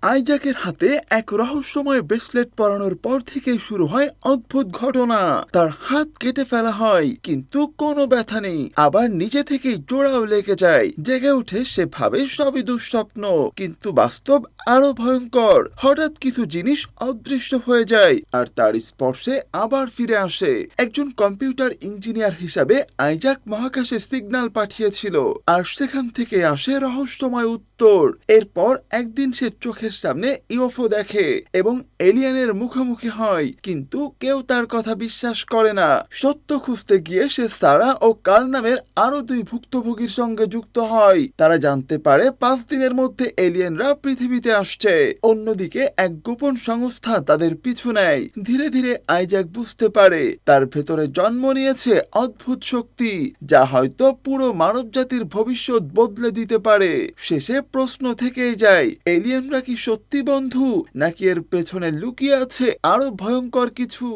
আইজ্যাকের হাতে এক রহস্যময় ব্রেসলেট পরানোর পর থেকেই শুরু হয় অদ্ভুত ঘটনা। তার হাত কেটে ফেলা হয় কিন্তু কোনো ব্যথা নেই, আবার নিজে থেকেই জোড়াও লেগে যায়। জেগে উঠে সে ভাবে সবই দুঃস্বপ্ন, কিন্তু বাস্তব আরো ভয়ঙ্কর। হঠাৎ কিছু জিনিস অদৃশ্য হয়ে যায় আর তার স্পর্শে আবার ফিরে আসে। একজন কম্পিউটার ইঞ্জিনিয়ার হিসাবে আইজ্যাক মহাকাশে সিগন্যাল পাঠিয়েছিল, আর সেখান থেকে আসে রহস্যময় উত্তর। এরপর একদিন সে চোখের সামনে ইউএফও দেখে এবং এলিয়েনের মুখোমুখি হয়, কিন্তু কেউ তার কথা বিশ্বাস করে না। সত্য খুঁজতে গিয়ে সে সারা ও কার্ল নামের আরো দুই ভুক্তভোগীর সঙ্গে যুক্ত হয়। তারা জানতে পারে 5 দিনের মধ্যে এলিয়েনরা পৃথিবীতে আসছে। অন্যদিকে এক গোপন সংস্থা তাদের পিছু নেয়। ধীরে ধীরে আইজ্যাক বুঝতে পারে তার ভেতরে জন্ম নিয়েছে অদ্ভুত শক্তি, যা হয়তো পুরো মানবজাতির ভবিষ্যৎ বদলে দিতে পারে। শেষে প্রশ্ন থেকেই যায়, এলিয়েনরা কি সত্যি বন্ধু, নাকি এর পেছনে লুকিয়ে আছে আরো ভয়ঙ্কর কিছু।